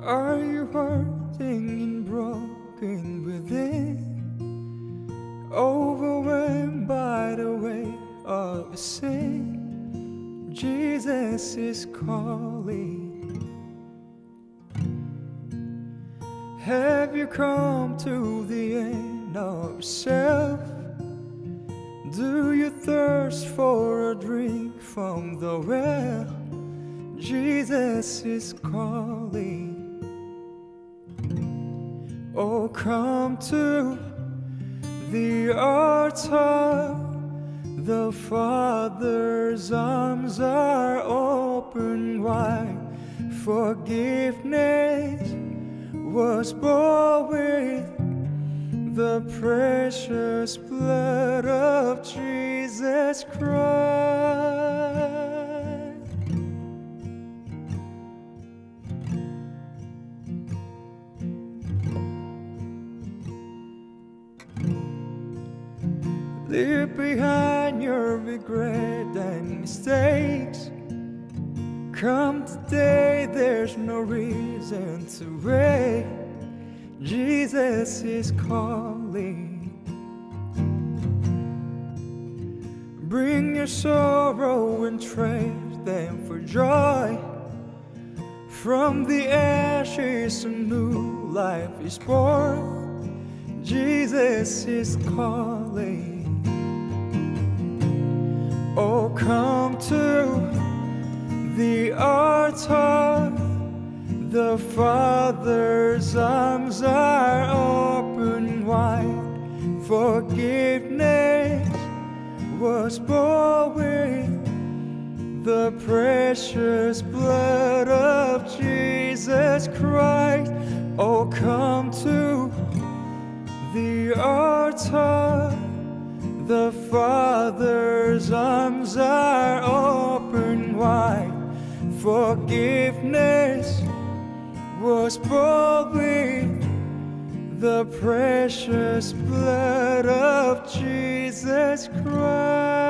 Are you hurting and broken within? Overwhelmed by the weight of sin? Jesus is calling. Have you come to the end of yourself? Do you thirst for a drink from the well? Jesus is calling. Oh, come to the altar. The Father's arms are open wide. Forgiveness was bought with the precious blood of Jesus Christ. Leave behind your regret and mistakes. Come today, there's no reason to wait. Jesus is calling. Bring your sorrow and trade them for joy. From the ashes a new life is born. Jesus is calling. Oh, come to the altar. The Father's arms are open wide. Forgiveness was bought with the precious blood of Jesus Christ. Oh, come to the altar. The Father's arms are open wide. Forgiveness was bought with the precious blood of Jesus Christ.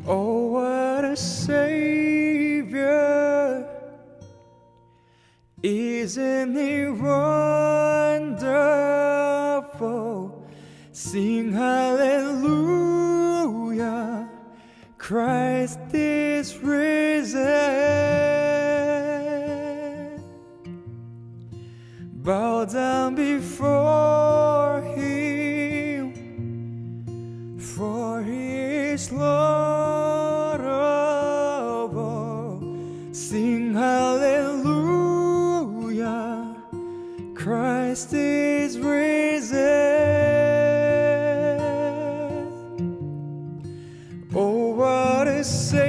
Oh, what a Savior! Isn't He wonderful? Sing hallelujah, Christ is risen. Bow down before Him, for He is Lord of all. Sing hallelujah, Christ is risen. Oh, what a Savior!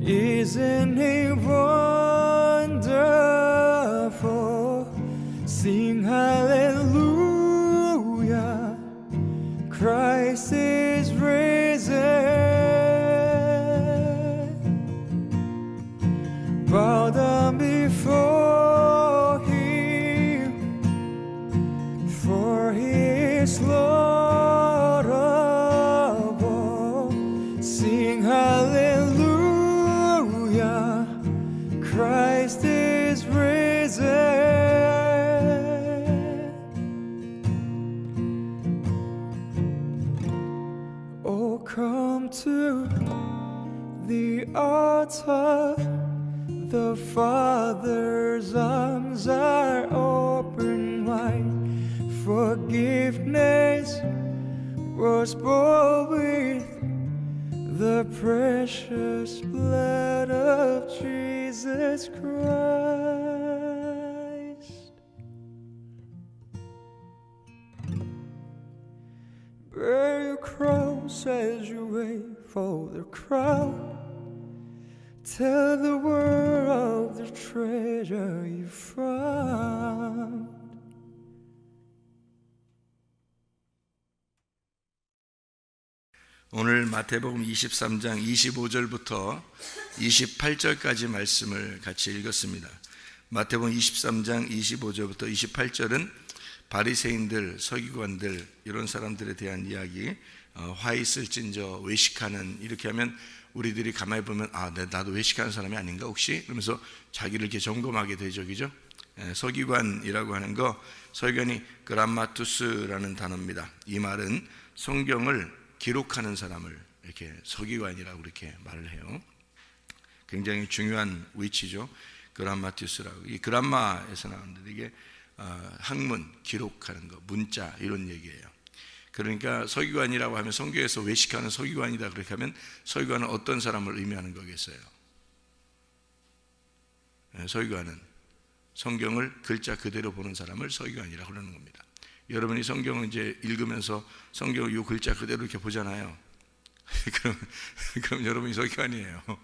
Isn't He wonderful? Sing hallelujah, Christ is risen. Bow down before Him, for He is Lord of all. Sing hallelujah, Christ is risen. Oh, come to the altar. The Father's arms are open wide. Forgiveness was bought with the precious blood of Jesus Christ. Bear your cross as you wait for the crowd. Tell the world the treasure you found. 오늘 마태복음 23장 25절부터 28절까지 말씀을 같이 읽었습니다. 마태복음 23장 25절부터 28절은 바리새인들, 서기관들 이런 사람들에 대한 이야기, 화 있을진저 외식하는, 이렇게 하면 우리들이 가만히 보면 나도 외식하는 사람이 아닌가 혹시? 그러면서 자기를 이렇게 점검하게 되죠, 그죠? 서기관이라고 하는 거, 서기관이 그람마투스라는 단어입니다. 이 말은 성경을 기록하는 사람을 이렇게 서기관이라고 이렇게 말을 해요. 굉장히 중요한 위치죠. 그람마투스라고. 이 그람마에서 나오는데 이게 학문, 기록하는 거, 문자 이런 얘기예요. 그러니까 서기관이라고 하면 성경에서 외식하는 서기관이다 그렇게 하면 서기관은 어떤 사람을 의미하는 거겠어요? 서기관은 성경을 글자 그대로 보는 사람을 서기관이라고 그러는 겁니다. 여러분이 성경을 이제 읽으면서 성경을 이 글자 그대로 이렇게 보잖아요. 그럼 여러분이 서기관이에요.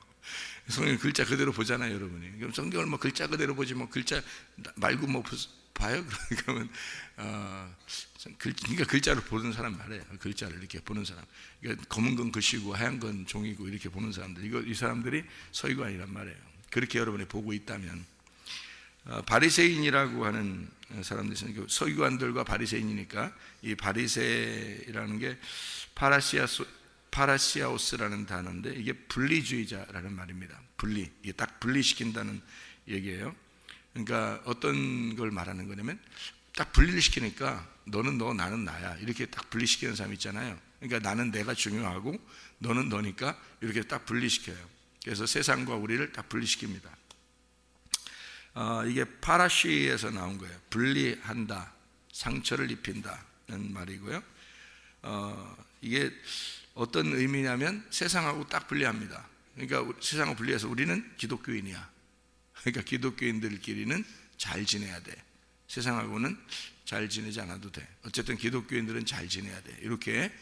성경 글자 그대로 보잖아요, 여러분이. 그럼 성경을 뭐 글자 그대로 보지 뭐 글자 말고 뭐 봐요? 그러면 그러니까 글자를 보는 사람 말이에요. 글자를 이렇게 보는 사람. 그러니까 검은 건 글씨고 하얀 건 종이고 이렇게 보는 사람들. 이 사람들이 서기관이란 말이에요. 그렇게 여러분이 보고 있다면, 바리새인이라고 하는 사람들이 서기관들과 바리새인이니까, 이 바리새라는 게 파라시아오스라는 단어인데 이게 분리주의자라는 말입니다. 분리, 이게 딱 분리시킨다는 얘기예요. 그러니까 어떤 걸 말하는 거냐면 딱 분리를 시키니까 너는 너, 나는 나야, 이렇게 딱 분리시키는 사람 있잖아요. 그러니까 나는 내가 중요하고 너는 너니까 이렇게 딱 분리시켜요. 그래서 세상과 우리를 딱 분리시킵니다. 이게 파라시에서 나온 거예요. 분리한다, 상처를 입힌다는 말이고요. 이게 어떤 의미냐면 세상하고 딱 분리합니다. 그러니까 세상하고 분리해서 우리는 기독교인이야. 그러니까 기독교인들끼리는 잘 지내야 돼. 세상하고는 잘 지내지 않아도 돼. 어쨌든 기독교인들은 잘 지내야 돼. 이렇게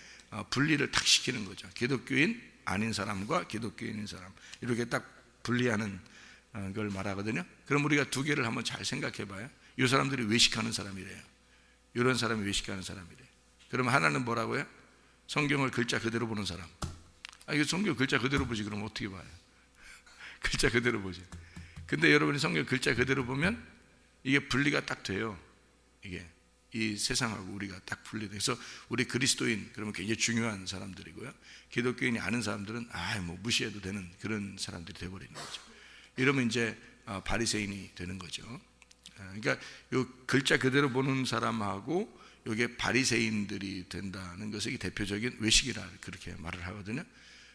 분리를 탁 시키는 거죠. 기독교인 아닌 사람과 기독교인인 사람, 이렇게 딱 분리하는 걸 말하거든요. 그럼 우리가 두 개를 한번 잘 생각해 봐요. 이 사람들이 외식하는 사람이래요. 이런 사람이 외식하는 사람이래요. 그러면 하나는 뭐라고요? 성경을 글자 그대로 보는 사람. 이거 성경 글자 그대로 보지. 그럼 어떻게 봐요? 글자 그대로 보지. 근데 여러분이 성경 글자 그대로 보면 이게 분리가 딱 돼요. 이게 이 세상하고 우리가 딱 분리돼서 우리 그리스도인 그러면 굉장히 중요한 사람들이고요. 기독교인이 아는 사람들은 뭐 무시해도 되는 그런 사람들이 되어버리는 거죠. 이러면 이제 바리새인이 되는 거죠. 그러니까 이 글자 그대로 보는 사람하고 이게 바리새인들이 된다는 것이 대표적인 외식이라 그렇게 말을 하거든요.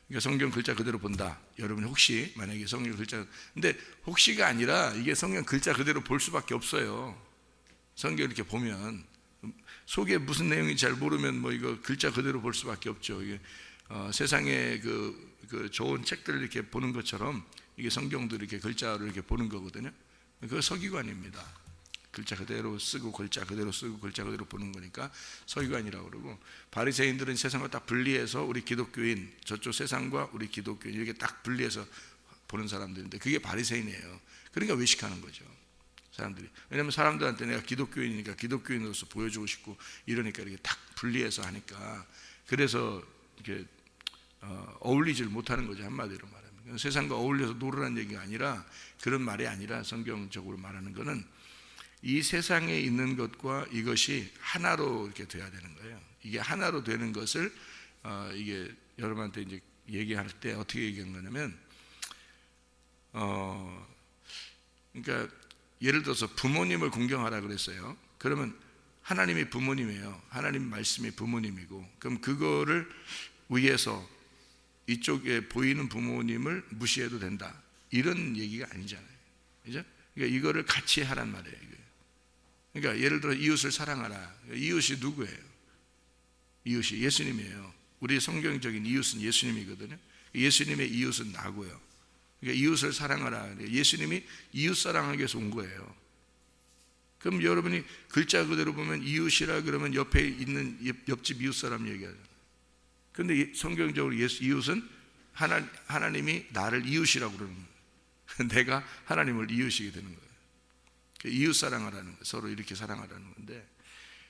그러니까 성경 글자 그대로 본다. 여러분이 혹시 만약에 성경 글자, 근데 혹시가 아니라 이게 성경 글자 그대로 볼 수밖에 없어요. 성경 이렇게 보면 속에 무슨 내용인지 잘 모르면 뭐 이거 글자 그대로 볼 수밖에 없죠. 이게 세상에 그 좋은 책들을 이렇게 보는 것처럼 이게 성경도 이렇게 글자를 이렇게 보는 거거든요. 그거 서기관입니다. 글자 그대로 쓰고 글자 그대로 쓰고 글자 그대로 보는 거니까 서기관이라고 그러고, 바리새인들은 세상과 딱 분리해서 우리 기독교인, 저쪽 세상과 우리 기독교인 이렇게 딱 분리해서 보는 사람들인데 그게 바리새인이에요. 그러니까 외식하는 거죠, 사람들이. 왜냐하면 사람들한테 내가 기독교인이니까 기독교인으로서 보여주고 싶고 이러니까 이렇게 딱 분리해서 하니까, 그래서 이렇게 어울리질 못하는 거죠, 한마디로 말하면. 세상과 어울려서 놀으라는 얘기가 아니라, 그런 말이 아니라 성경적으로 말하는 거는 이 세상에 있는 것과 이것이 하나로 이렇게 돼야 되는 거예요. 이게 하나로 되는 것을 이게 여러분한테 이제 얘기할 때 어떻게 얘기한 거냐면, 그러니까 예를 들어서 부모님을 공경하라 그랬어요. 그러면 하나님이 부모님이에요. 하나님 말씀이 부모님이고, 그럼 그거를 위해서 이쪽에 보이는 부모님을 무시해도 된다, 이런 얘기가 아니잖아요. 그죠? 그러니까 이거를 같이 하란 말이에요. 그러니까 예를 들어 이웃을 사랑하라. 이웃이 누구예요? 이웃이 예수님이에요. 우리 성경적인 이웃은 예수님이거든요. 예수님의 이웃은 나고요. 그러니까 이웃을 사랑하라. 예수님이 이웃 사랑하기 위해서 온 거예요. 그럼 여러분이 글자 그대로 보면 이웃이라 그러면 옆에 있는 옆집 이웃 사람 얘기하잖아요. 그런데 성경적으로 이웃은 하나님이 나를 이웃이라고 그러는 거예요. 내가 하나님을 이웃이게 되는 거예요. 이웃 사랑하라는 거, 서로 이렇게 사랑하라는 건데,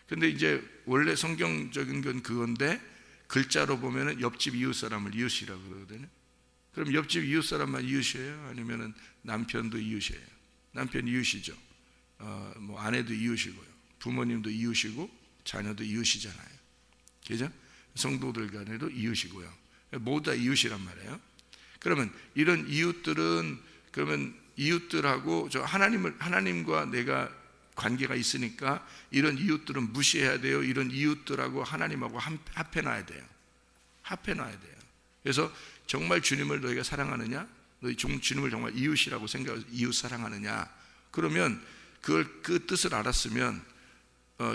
근데 이제 원래 성경적인 건 그건데 글자로 보면은 옆집 이웃 사람을 이웃이라고 그러거든요. 그럼 옆집 이웃 사람만 이웃이에요? 아니면은 남편도 이웃이에요? 남편 이웃이죠. 뭐 아내도 이웃이고요. 부모님도 이웃이고 자녀도 이웃이잖아요. 그죠? 성도들 간에도 이웃이고요. 모두 다 이웃이란 말이에요. 그러면 이런 이웃들은, 그러면 이웃들하고 저 하나님과 내가 관계가 있으니까 이런 이웃들은 무시해야 돼요. 이런 이웃들하고 하나님하고 합해놔야 돼요. 합해놔야 돼요. 그래서 정말 주님을 너희가 사랑하느냐? 너희 주님을 정말 이웃이라고 생각해서 이웃 사랑하느냐? 그러면 그 뜻을 알았으면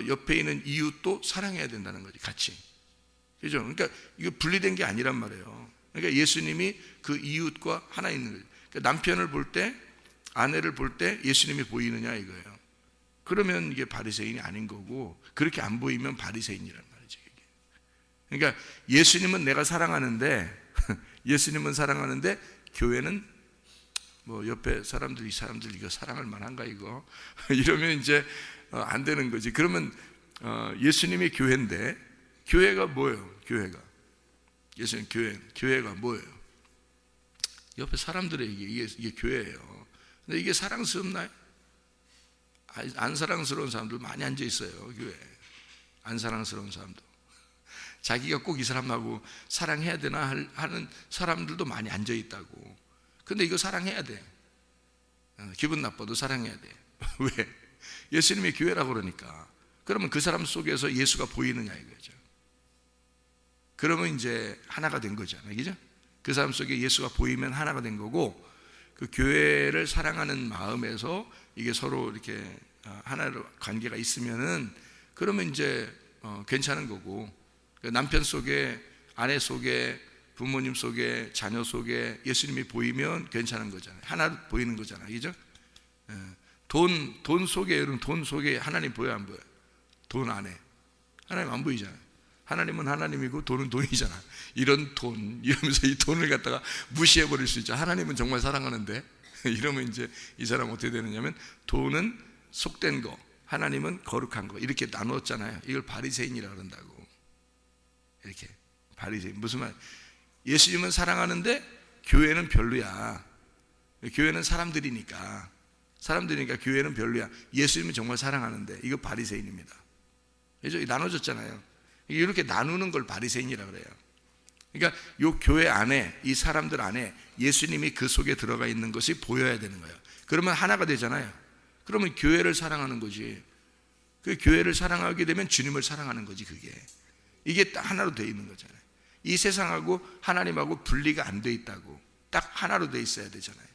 옆에 있는 이웃도 사랑해야 된다는 거지, 같이. 그죠? 그러니까 이거 분리된 게 아니란 말이에요. 그러니까 예수님이 그 이웃과 하나 있는 거예요. 그러니까 남편을 볼 때, 아내를 볼 때 예수님이 보이느냐 이거예요. 그러면 이게 바리새인이 아닌 거고, 그렇게 안 보이면 바리새인이란 말이죠. 이게. 그러니까 예수님은 내가 사랑하는데 예수님은 사랑하는데 교회는 뭐 옆에 사람들, 이 사람들 이거 사랑할 만한가 이거 이러면 이제 안 되는 거지. 그러면 예수님이 교회인데, 교회가 뭐예요? 교회가 예수님 교회가 뭐예요? 옆에 사람들에게 이게 교회예요. 근데 이게 사랑스럽나요? 안 사랑스러운 사람들 많이 앉아 있어요. 교회에 안 사랑스러운 사람도, 자기가 꼭 이 사람하고 사랑해야 되나 하는 사람들도 많이 앉아 있다고. 근데 이거 사랑해야 돼. 기분 나빠도 사랑해야 돼. 왜? 예수님이 교회라고 그러니까. 그러면 그 사람 속에서 예수가 보이느냐 이거죠. 그러면 이제 하나가 된 거잖아요. 그죠? 그 사람 속에 예수가 보이면 하나가 된 거고, 그 교회를 사랑하는 마음에서 이게 서로 이렇게 하나로 관계가 있으면은, 그러면 이제 괜찮은 거고, 남편 속에, 아내 속에, 부모님 속에, 자녀 속에 예수님이 보이면 괜찮은 거잖아요. 하나 보이는 거잖아요. 그죠? 돈 속에, 여러분, 돈 속에 하나님 보여요, 안 보여요? 돈 안에 하나님 안 보이잖아요. 하나님은 하나님이고 돈은 돈이잖아. 이런 돈, 이러면서 이 돈을 갖다가 무시해버릴 수 있죠. 하나님은 정말 사랑하는데 이러면 이제 이 사람 어떻게 되느냐면, 돈은 속된 거, 하나님은 거룩한 거, 이렇게 나누었잖아요. 이걸 바리새인이라 그런다고. 이렇게 바리새인, 무슨 말? 예수님은 사랑하는데 교회는 별로야. 교회는 사람들이니까 교회는 별로야. 예수님은 정말 사랑하는데, 이거 바리새인입니다. 그죠? 나눠졌잖아요. 이렇게 나누는 걸 바리새인이라 그래요. 그러니까 이 교회 안에, 이 사람들 안에 예수님이 그 속에 들어가 있는 것이 보여야 되는 거예요. 그러면 하나가 되잖아요. 그러면 교회를 사랑하는 거지. 그 교회를 사랑하게 되면 주님을 사랑하는 거지. 이게 딱 하나로 되어 있는 거잖아요. 이 세상하고 하나님하고 분리가 안 돼 있다고. 딱 하나로 돼 있어야 되잖아요.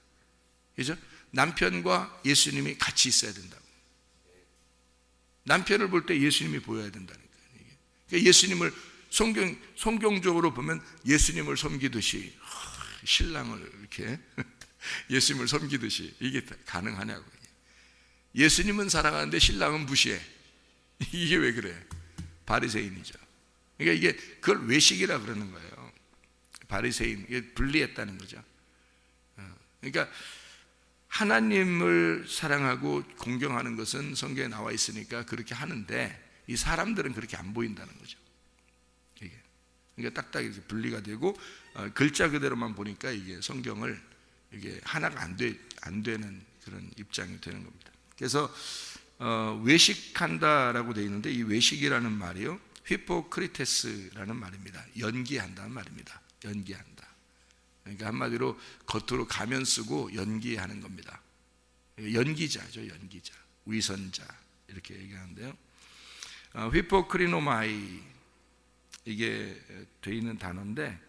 그죠? 남편과 예수님이 같이 있어야 된다고. 남편을 볼 때 예수님이 보여야 된다는 거예요. 그러니까 예수님을 성경적으로 보면 예수님을 섬기듯이, 신랑을 이렇게 예수님을 섬기듯이, 이게 가능하냐고. 예수님은 사랑하는데 신랑은 무시해. 이게 왜 그래? 바리새인이죠. 그러니까 이게 그걸 외식이라 그러는 거예요. 바리새인, 이게 분리했다는 거죠. 그러니까 하나님을 사랑하고 공경하는 것은 성경에 나와 있으니까 그렇게 하는데, 이 사람들은 그렇게 안 보인다는 거죠. 이게. 그러니까 딱딱 이렇게 분리가 되고, 글자 그대로만 보니까 이게 성경을 이게 하나가 안 되는 그런 입장이 되는 겁니다. 그래서 외식한다라고 되어 있는데, 이 외식이라는 말이요, 히포크리테스라는 말입니다. 연기한다는 말입니다. 연기한다. 그러니까 한마디로 겉으로 가면 쓰고 연기하는 겁니다. 연기자죠, 연기자, 위선자, 이렇게 얘기하는데요. 히포크리노마이, 이게 되어 있는 단어인데,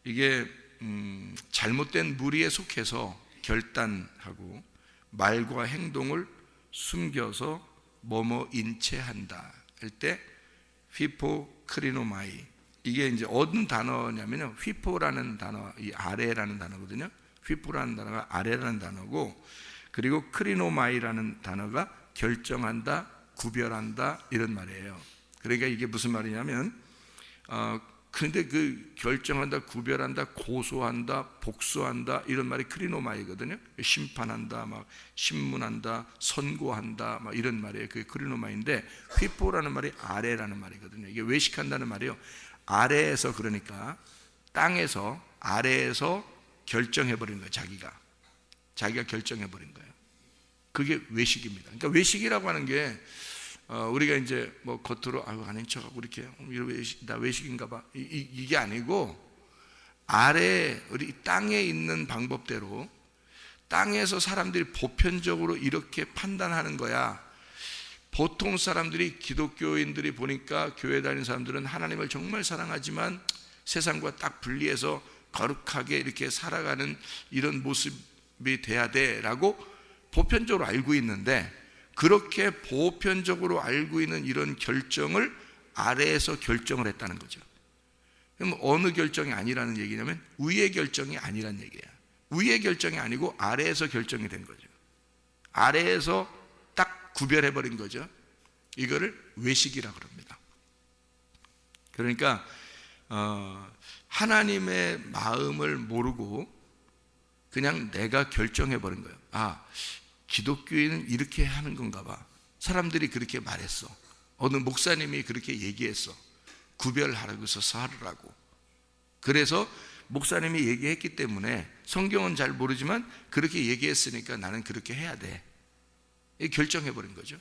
이게 잘못된 무리에 속해서 결단하고 말과 행동을 숨겨서 뭐뭐 인체한다 할 때 휘포크리노마이, 이게 이제 어떤 단어냐면요, 휘포라는 단어, 이 아래라는 단어거든요. 휘포라는 단어가 아래라는 단어고, 그리고 크리노마이라는 단어가 결정한다, 구별한다, 이런 말이에요. 그러니까 이게 무슨 말이냐면, 근데 그 결정한다, 구별한다, 고소한다, 복수한다, 이런 말이 크리노마이거든요. 심판한다, 막 신문한다, 선고한다, 막 이런 말이에요. 그게 크리노마인데, 휘포라는 말이 아래라는 말이거든요. 이게 외식한다는 말이요, 아래에서, 그러니까 땅에서, 아래에서 결정해버린 거예요. 자기가 결정해버린 거예요. 그게 외식입니다. 그러니까 외식이라고 하는 게 우리가 이제 뭐 겉으로 아닌 척하고 이렇게 나 외식인가 봐 이게 아니고 아래 우리 땅에 있는 방법대로 땅에서 사람들이 보편적으로 이렇게 판단하는 거야. 보통 사람들이 기독교인들이 보니까 교회 다니는 사람들은 하나님을 정말 사랑하지만 세상과 딱 분리해서 거룩하게 이렇게 살아가는 이런 모습이 돼야 돼라고 보편적으로 알고 있는데 그렇게 보편적으로 알고 있는 이런 결정을 아래에서 결정을 했다는 거죠. 그럼 어느 결정이 아니라는 얘기냐면 위의 결정이 아니라는 얘기예요. 위의 결정이 아니고 아래에서 결정이 된 거죠. 아래에서 딱 구별해버린 거죠. 이거를 외식이라고 합니다. 그러니까 하나님의 마음을 모르고 그냥 내가 결정해버린 거예요. 기독교인은 이렇게 하는 건가 봐. 사람들이 그렇게 말했어. 어느 목사님이 그렇게 얘기했어. 구별하라고 해서 하라고. 그래서 목사님이 얘기했기 때문에 성경은 잘 모르지만 그렇게 얘기했으니까 나는 그렇게 해야 돼. 결정해버린 거죠.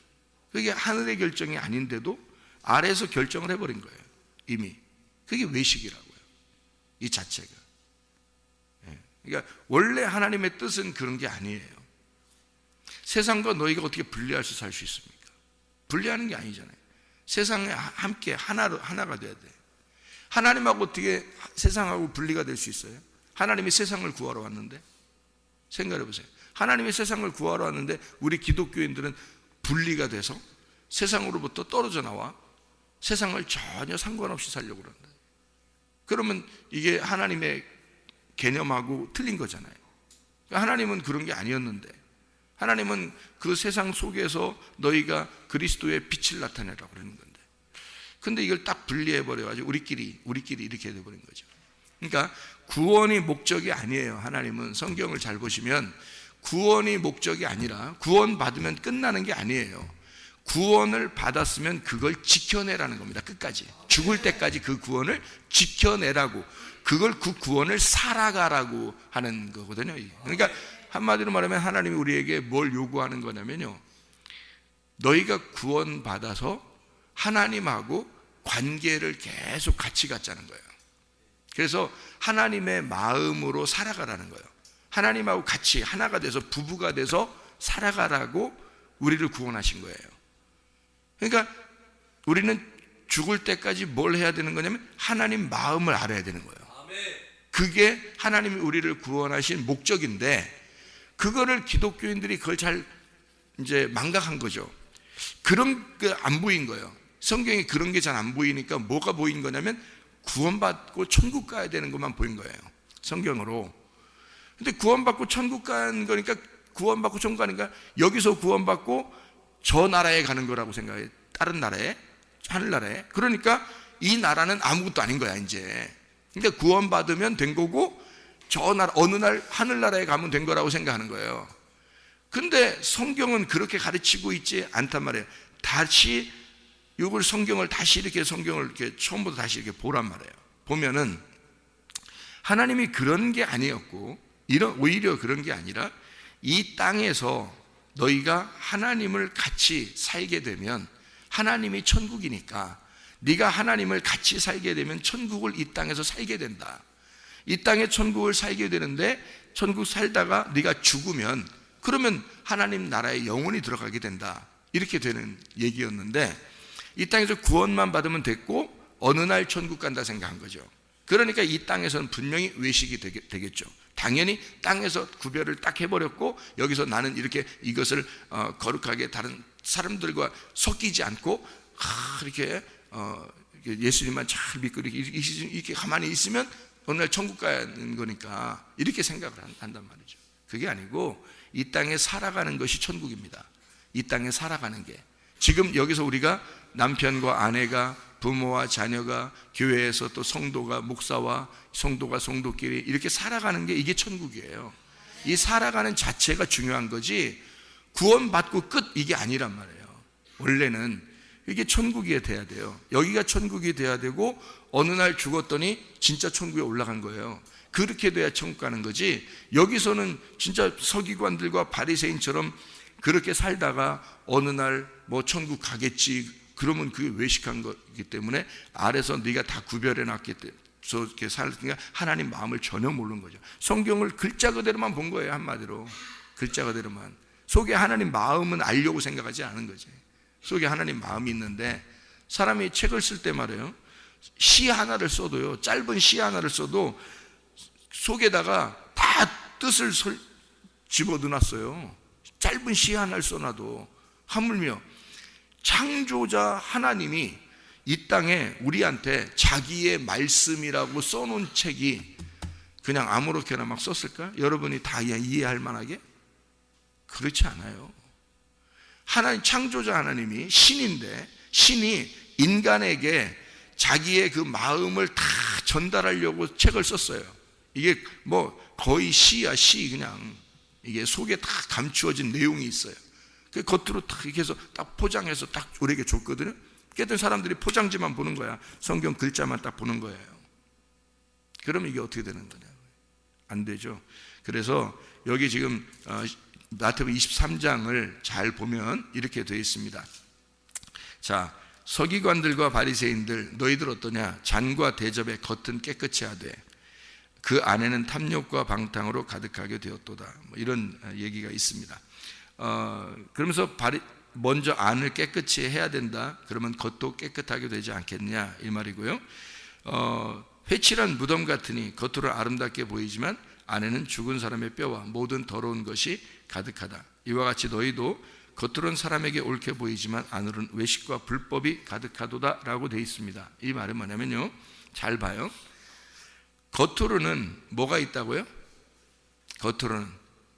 그게 하늘의 결정이 아닌데도 아래에서 결정을 해버린 거예요. 이미. 그게 외식이라고요. 이 자체가. 그러니까 원래 하나님의 뜻은 그런 게 아니에요. 세상과 너희가 어떻게 분리할 수 살 수 있습니까? 분리하는 게 아니잖아요. 세상에 함께 하나가 돼야 돼. 하나님하고 어떻게 세상하고 분리가 될 수 있어요? 하나님이 세상을 구하러 왔는데 생각해 보세요. 하나님이 세상을 구하러 왔는데 우리 기독교인들은 분리가 돼서 세상으로부터 떨어져 나와 세상을 전혀 상관없이 살려고 그런다. 그러면 이게 하나님의 개념하고 틀린 거잖아요. 하나님은 그런 게 아니었는데 하나님은 그 세상 속에서 너희가 그리스도의 빛을 나타내라고 그러는 건데 근데 이걸 딱 분리해버려가지고 우리끼리 이렇게 돼버린 거죠. 그러니까 구원이 목적이 아니에요. 하나님은 성경을 잘 보시면 구원이 목적이 아니라 구원 받으면 끝나는 게 아니에요. 구원을 받았으면 그걸 지켜내라는 겁니다. 끝까지 죽을 때까지 그 구원을 지켜내라고 그 구원을 살아가라고 하는 거거든요. 그러니까 한마디로 말하면 하나님이 우리에게 뭘 요구하는 거냐면요, 너희가 구원받아서 하나님하고 관계를 계속 같이 갖자는 거예요. 그래서 하나님의 마음으로 살아가라는 거예요. 하나님하고 같이 하나가 돼서 부부가 돼서 살아가라고 우리를 구원하신 거예요. 그러니까 우리는 죽을 때까지 뭘 해야 되는 거냐면 하나님 마음을 알아야 되는 거예요. 그게 하나님이 우리를 구원하신 목적인데 그거를 기독교인들이 그걸 잘 이제 망각한 거죠. 그런 게 안 보인 거예요. 성경에 그런 게 잘 안 보이니까 뭐가 보인 거냐면 구원받고 천국 가야 되는 것만 보인 거예요. 성경으로. 근데 구원받고 천국 가는 거니까 구원받고 천국 가니까 여기서 구원받고 저 나라에 가는 거라고 생각해요. 다른 나라에, 하늘나라에. 그러니까 이 나라는 아무것도 아닌 거야 이제. 그러니까 구원받으면 된 거고 저 나라 어느 날 하늘나라에 가면 된 거라고 생각하는 거예요. 근데 성경은 그렇게 가르치고 있지 않단 말이에요. 다시 이걸 성경을 이렇게 처음부터 다시 이렇게 보란 말이에요. 보면은 하나님이 그런 게 아니었고 오히려 그런 게 아니라 이 땅에서 너희가 하나님을 같이 살게 되면 하나님이 천국이니까 네가 하나님을 같이 살게 되면 천국을 이 땅에서 살게 된다. 이 땅에 천국을 살게 되는데 천국 살다가 네가 죽으면 그러면 하나님 나라에 영원히 들어가게 된다. 이렇게 되는 얘기였는데 이 땅에서 구원만 받으면 됐고 어느 날 천국 간다 생각한 거죠. 그러니까 이 땅에서는 분명히 외식이 되겠죠. 당연히 땅에서 구별을 딱 해버렸고 여기서 나는 이렇게 이것을 거룩하게 다른 사람들과 섞이지 않고 이렇게 예수님만 잘 믿고 이렇게 가만히 있으면 어느 날 천국 가는 거니까 이렇게 생각을 한단 말이죠. 그게 아니고 이 땅에 살아가는 것이 천국입니다. 이 땅에 살아가는 게 지금 여기서 우리가 남편과 아내가 부모와 자녀가 교회에서 또 성도가 목사와 성도가 성도끼리 이렇게 살아가는 게 이게 천국이에요. 이 살아가는 자체가 중요한 거지 구원받고 끝 이게 아니란 말이에요. 원래는 이게 천국이 돼야 돼요. 여기가 천국이 돼야 되고 어느 날 죽었더니 진짜 천국에 올라간 거예요. 그렇게 돼야 천국 가는 거지 여기서는 진짜 서기관들과 바리새인처럼 그렇게 살다가 어느 날 뭐 천국 가겠지, 그러면 그게 외식한 거기 때문에 아래서 네가 다 구별해 놨기 때문에 이렇게 살니까 하나님 마음을 전혀 모르는 거죠. 성경을 글자 그대로만 본 거예요. 한마디로 글자 그대로만. 속에 하나님 마음은 알려고 생각하지 않은 거지. 속에 하나님 마음이 있는데, 사람이 책을 쓸 때 말이에요, 시 하나를 써도요, 짧은 시 하나를 써도 속에다가 다 뜻을 집어넣어놨어요. 짧은 시 하나를 써놔도. 하물며 창조자 하나님이 이 땅에 우리한테 자기의 말씀이라고 써놓은 책이 그냥 아무렇게나 막 썼을까? 여러분이 다 이해할 만하게? 그렇지 않아요. 하나님, 창조자 하나님이 신인데, 신이 인간에게 자기의 그 마음을 다 전달하려고 책을 썼어요. 이게 뭐 거의 시야, 시. 그냥 이게 속에 다 감추어진 내용이 있어요. 그 겉으로 딱 이렇게 해서 딱 포장해서 딱 우리에게 줬거든요. 그랬더니 사람들이 포장지만 보는 거야. 성경 글자만 딱 보는 거예요. 그러면 이게 어떻게 되는 거냐? 안 되죠. 그래서 여기 지금 마태복음 23장을 잘 보면 이렇게 되어 있습니다. 자, 서기관들과 바리새인들, 너희들 어떠냐? 잔과 대접의 겉은 깨끗이 하되 그 안에는 탐욕과 방탕으로 가득하게 되었도다. 뭐 이런 얘기가 있습니다. 그러면서 먼저 안을 깨끗이 해야 된다. 그러면 겉도 깨끗하게 되지 않겠냐, 이 말이고요. 회칠한 무덤 같으니 겉으로 아름답게 보이지만 안에는 죽은 사람의 뼈와 모든 더러운 것이 가득하다. 이와 같이 너희도 겉으로는 사람에게 옳게 보이지만 안으로는 외식과 불법이 가득하도다 라고 되어 있습니다. 이 말은 뭐냐면요, 잘 봐요. 겉으로는 뭐가 있다고요? 겉으로는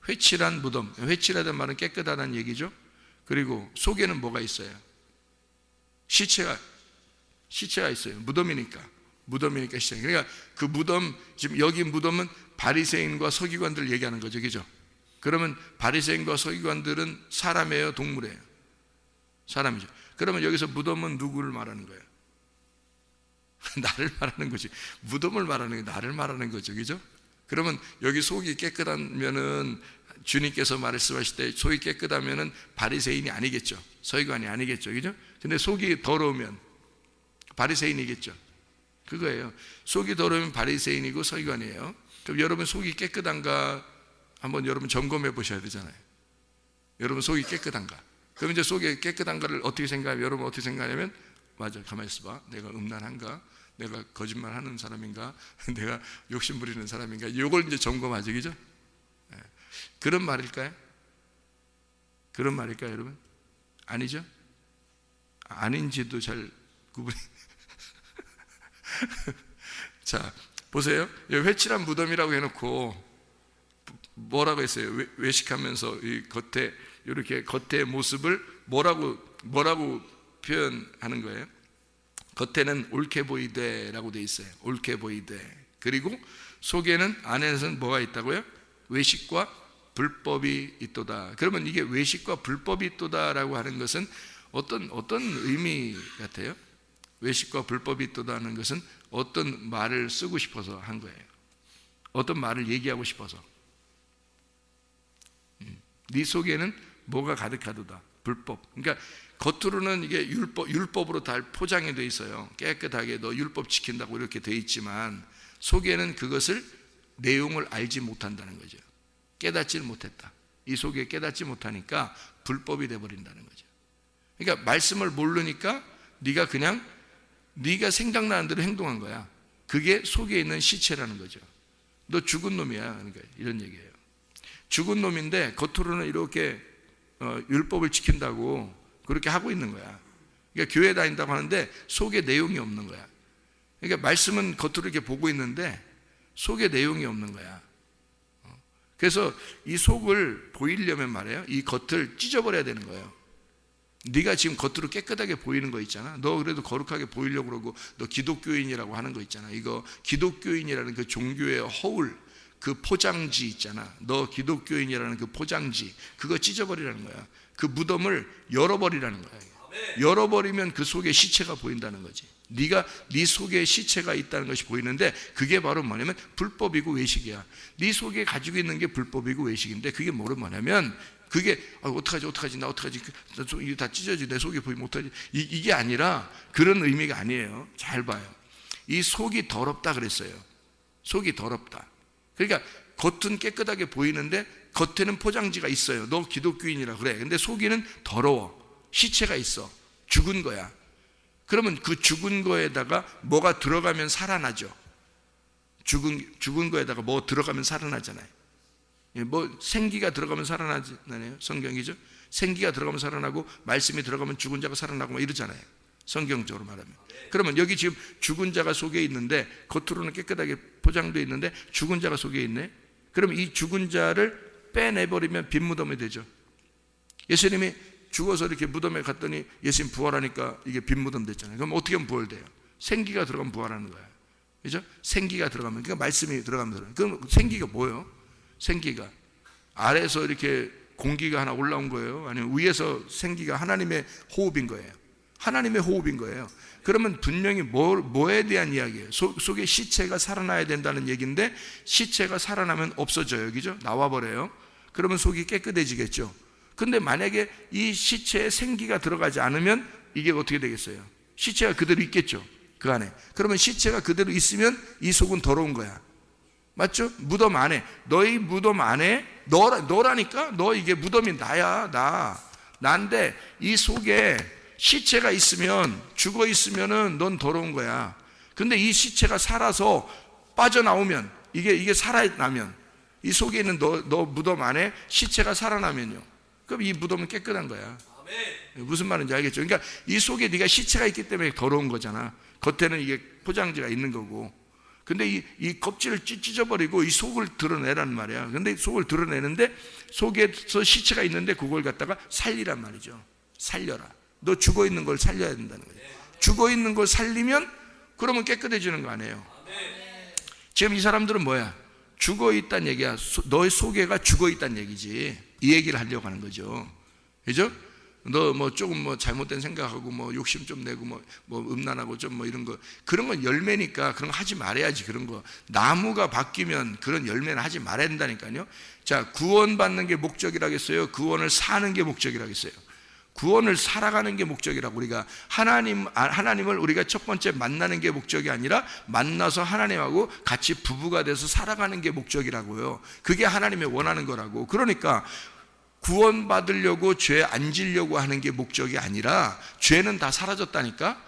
회칠한 무덤, 회칠하다는 말은 깨끗하다는 얘기죠. 그리고 속에는 뭐가 있어요? 시체가 있어요. 무덤이니까 시체. 그러니까 그 무덤, 지금 여기 무덤은 바리새인과 서기관들 얘기하는 거죠, 그죠? 그러면 바리새인과 서기관들은 사람이에요, 동물이에요? 사람이죠. 그러면 여기서 무덤은 누구를 말하는 거예요? 나를 말하는 거지. 무덤을 말하는 게 나를 말하는 거죠, 그죠? 그러면 여기 속이 깨끗하면은 주님께서 말씀하실 때 속이 깨끗하면은 바리새인이 아니겠죠, 서기관이 아니겠죠, 그죠? 근데 속이 더러우면 바리새인이겠죠. 그거예요. 속이 더러우면 바리새인이고 서기관이에요. 그럼 여러분 속이 깨끗한가 한번 여러분 점검해 보셔야 되잖아요. 여러분 속이 깨끗한가? 그럼 이제 속이 깨끗한가를 어떻게 생각하면, 여러분 어떻게 생각하냐면, 맞아, 가만히 있어봐, 내가 음란한가? 내가 거짓말하는 사람인가? 내가 욕심 부리는 사람인가? 이걸 이제 점검하죠, 그죠? 그런 말일까요? 그런 말일까요, 여러분? 아니죠? 아닌지도 잘 구분이. 자, 보세요. 회칠한 무덤이라고 해놓고 뭐라고 했어요? 외식하면서 이 겉에 이렇게 겉의 모습을 뭐라고 표현하는 거예요? 겉에는 옳게 보이되라고 돼 있어요. 옳게 보이되. 그리고 속에는, 안에는 뭐가 있다고요? 외식과 불법이 있도다. 그러면 이게 외식과 불법이 있도다라고 하는 것은 어떤 의미 같아요? 외식과 불법이 있도다 하는 것은 어떤 말을 쓰고 싶어서 한 거예요? 어떤 말을 얘기하고 싶어서? 네 속에는 뭐가 가득하도다? 불법. 그러니까 겉으로는 이게 율법으로 다 포장이 돼 있어요. 깨끗하게 너 율법 지킨다고 이렇게 돼 있지만 속에는 그것을, 내용을 알지 못한다는 거죠. 깨닫지 못했다. 이 속에 깨닫지 못하니까 불법이 돼버린다는 거죠. 그러니까 말씀을 모르니까 네가 그냥 네가 생각나는 대로 행동한 거야. 그게 속에 있는 시체라는 거죠. 너 죽은 놈이야. 그러니까 이런 얘기예요. 죽은 놈인데 겉으로는 이렇게 율법을 지킨다고 그렇게 하고 있는 거야. 그러니까 교회 다닌다고 하는데 속에 내용이 없는 거야. 그러니까 말씀은 겉으로 이렇게 보고 있는데 속에 내용이 없는 거야. 그래서 이 속을 보이려면 말이에요, 이 겉을 찢어버려야 되는 거예요. 네가 지금 겉으로 깨끗하게 보이는 거 있잖아. 너 그래도 거룩하게 보이려고 그러고 너 기독교인이라고 하는 거 있잖아. 이거 기독교인이라는 그 종교의 허울, 그 포장지 있잖아. 너 기독교인이라는 그 포장지, 그거 찢어버리라는 거야. 그 무덤을 열어버리라는 거야. 열어버리면 그 속에 시체가 보인다는 거지. 네 속에 시체가 있다는 것이 보이는데 그게 바로 뭐냐면 불법이고 외식이야. 네 속에 가지고 있는 게 불법이고 외식인데 그게 뭐냐면 그게 어떡하지 나 어떡하지 이게 다 찢어지 내 속이 보이면 어떡하지 이게 아니라 그런 의미가 아니에요. 잘 봐요. 이 속이 더럽다 그랬어요. 속이 더럽다. 그러니까 겉은 깨끗하게 보이는데 겉에는 포장지가 있어요. 너 기독교인이라 그래. 근데 속에는 더러워. 시체가 있어. 죽은 거야. 그러면 그 죽은 거에다가 뭐가 들어가면 살아나죠. 죽은 거에다가 뭐 들어가면 살아나잖아요. 뭐 생기가 들어가면 살아나잖아요. 성경이죠. 생기가 들어가면 살아나고 말씀이 들어가면 죽은 자가 살아나고 뭐 이러잖아요. 성경적으로 말하면. 그러면 여기 지금 죽은 자가 속에 있는데 겉으로는 깨끗하게 포장되어 있는데 죽은 자가 속에 있네. 그러면 이 죽은 자를 빼내버리면 빈 무덤이 되죠. 예수님이 죽어서 이렇게 무덤에 갔더니 예수님 부활하니까 이게 빈 무덤 됐잖아요. 그럼 어떻게 하면 부활돼요? 생기가 들어가면 부활하는 거예요. 그죠? 생기가 들어가면, 그러니까 말씀이 들어가면 그럼 생기가 뭐예요? 생기가 아래에서 이렇게 공기가 하나 올라온 거예요? 아니면 위에서 생기가 하나님의 호흡인 거예요? 하나님의 호흡인 거예요. 그러면 분명히 뭐에 대한 이야기예요? 속에 시체가 살아나야 된다는 얘기인데 시체가 살아나면 없어져요. 그죠? 나와버려요. 그러면 속이 깨끗해지겠죠. 근데 만약에 이 시체에 생기가 들어가지 않으면 이게 어떻게 되겠어요? 시체가 그대로 있겠죠. 그 안에. 그러면 시체가 그대로 있으면 이 속은 더러운 거야. 맞죠? 무덤 안에. 너희 무덤 안에 너라니까? 너 이게 무덤이 나야. 나인데 이 속에 시체가 있으면 죽어 있으면은 넌 더러운 거야. 근데 이 시체가 살아서 빠져나오면 이게 살아나면 이 속에 있는 너 무덤 안에 시체가 살아나면요. 그럼 이 무덤은 깨끗한 거야. 무슨 말인지 알겠죠? 그러니까 이 속에 네가 시체가 있기 때문에 더러운 거잖아. 겉에는 이게 포장지가 있는 거고. 근데 이 껍질을 찢어버리고 이 속을 드러내란 말이야. 근데 속을 드러내는데 속에서 시체가 있는데 그걸 갖다가 살리란 말이죠. 살려라. 너 죽어 있는 걸 살려야 된다는 거예요. 죽어 있는 걸 살리면 그러면 깨끗해지는 거 아니에요. 지금 이 사람들은 뭐야? 죽어 있다는 얘기야. 너의 속에가 죽어 있다는 얘기지. 이 얘기를 하려고 하는 거죠. 그죠? 너 뭐 조금 뭐 잘못된 생각하고 뭐 욕심 좀 내고 뭐 음란하고 좀 뭐 이런 거 그런 건 열매니까 그런 거 하지 말아야지. 그런 거 나무가 바뀌면 그런 열매는 하지 말아야 된다니까요. 자, 구원받는 게 목적이라겠어요? 구원을 사는 게 목적이라겠어요? 구원을 살아가는 게 목적이라고. 우리가 하나님을 우리가 첫 번째 만나는 게 목적이 아니라 만나서 하나님하고 같이 부부가 돼서 살아가는 게 목적이라고요. 그게 하나님이 원하는 거라고. 그러니까 구원받으려고 죄 안 지려고 하는 게 목적이 아니라 죄는 다 사라졌다니까.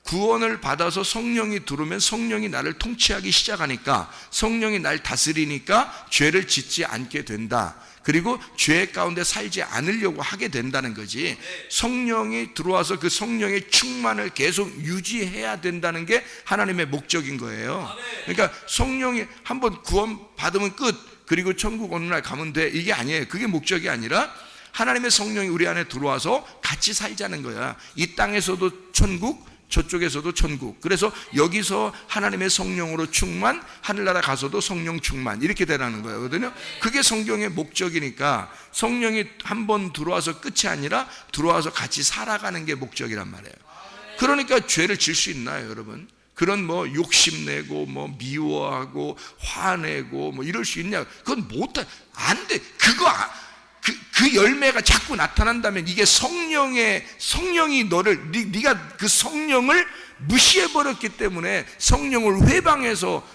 구원을 받아서 성령이 들어오면 성령이 나를 통치하기 시작하니까 성령이 날 다스리니까 죄를 짓지 않게 된다. 그리고 죄 가운데 살지 않으려고 하게 된다는 거지. 성령이 들어와서 그 성령의 충만을 계속 유지해야 된다는 게 하나님의 목적인 거예요. 그러니까 성령이 한번 구원 받으면 끝. 그리고 천국 어느 날 가면 돼. 이게 아니에요. 그게 목적이 아니라 하나님의 성령이 우리 안에 들어와서 같이 살자는 거야. 이 땅에서도 천국, 저쪽에서도 천국. 그래서 여기서 하나님의 성령으로 충만, 하늘나라 가서도 성령 충만, 이렇게 되라는 거거든요. 그게 성경의 목적이니까 성령이 한번 들어와서 끝이 아니라 들어와서 같이 살아가는 게 목적이란 말이에요. 그러니까 죄를 질 수 있나요, 여러분? 그런 뭐 욕심내고 뭐 미워하고 화내고 뭐 이럴 수 있냐? 그건 못해. 안 돼. 그 열매가 자꾸 나타난다면 이게 성령이 너를 네가 그 성령을 무시해 버렸기 때문에 성령을 회방해서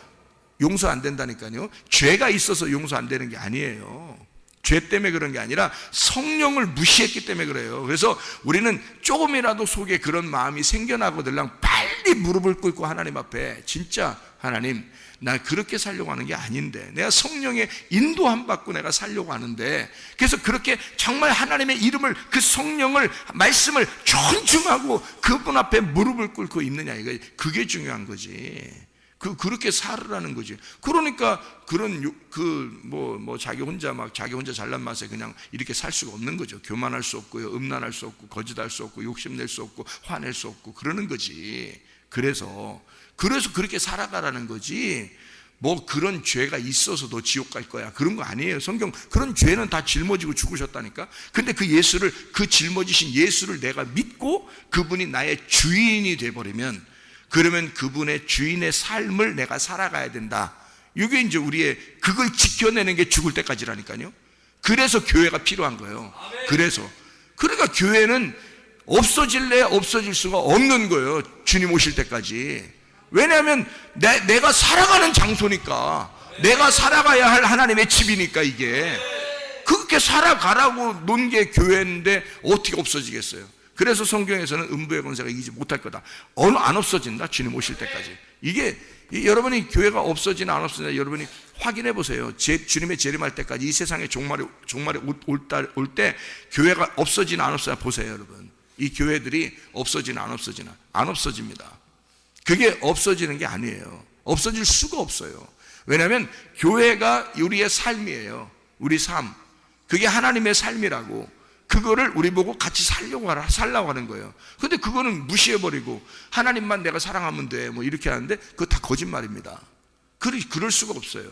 용서 안 된다니까요. 죄가 있어서 용서 안 되는 게 아니에요. 죄 때문에 그런 게 아니라 성령을 무시했기 때문에 그래요. 그래서 우리는 조금이라도 속에 그런 마음이 생겨나거들랑 빨리 무릎을 꿇고 하나님 앞에 진짜 하나님 나 그렇게 살려고 하는 게 아닌데 내가 성령의 인도함 받고 내가 살려고 하는데 그래서 그렇게 정말 하나님의 이름을 그 성령을 말씀을 존중하고 그분 앞에 무릎을 꿇고 있느냐 이거 그게 중요한 거지. 그렇게 살으라는 거지. 그러니까 그런 자기 혼자 잘난 맛에 그냥 이렇게 살 수가 없는 거죠. 교만할 수 없고요, 음란할 수 없고, 거짓할 수 없고, 욕심낼 수 없고, 화낼 수 없고 그러는 거지. 그래서 그렇게 살아가라는 거지. 뭐 그런 죄가 있어서 너 지옥 갈 거야 그런 거 아니에요. 성경 그런 죄는 다 짊어지고 죽으셨다니까. 근데 그 짊어지신 예수를 내가 믿고 그분이 나의 주인이 돼버리면 그러면 그분의 주인의 삶을 내가 살아가야 된다. 이게 이제 우리의 그걸 지켜내는 게 죽을 때까지라니까요. 그래서 교회가 필요한 거예요. 그러니까 교회는 없어질래 없어질 수가 없는 거예요. 주님 오실 때까지. 왜냐하면 내가 살아가는 장소니까, 내가 살아가야 할 하나님의 집이니까. 이게 그렇게 살아가라고 놓은 게 교회인데 어떻게 없어지겠어요? 그래서 성경에서는 음부의 권세가 이기지 못할 거다. 안 없어진다. 주님 오실 때까지. 이게 여러분이 교회가 없어지나 안 없어지나 여러분이 확인해 보세요. 주님의 재림할 때까지 이 세상의 종말이 올 때 교회가 없어지나 안 없어지나 보세요. 여러분, 이 교회들이 없어지나 안 없어지나. 안 없어집니다. 그게 없어지는 게 아니에요. 없어질 수가 없어요. 왜냐하면 교회가 우리의 삶이에요. 우리 삶, 그게 하나님의 삶이라고. 그거를 우리 보고 같이 살려고 하는 거예요. 근데 그거는 무시해버리고 하나님만 내가 사랑하면 돼 뭐 이렇게 하는데 그거 다 거짓말입니다. 그럴 수가 없어요.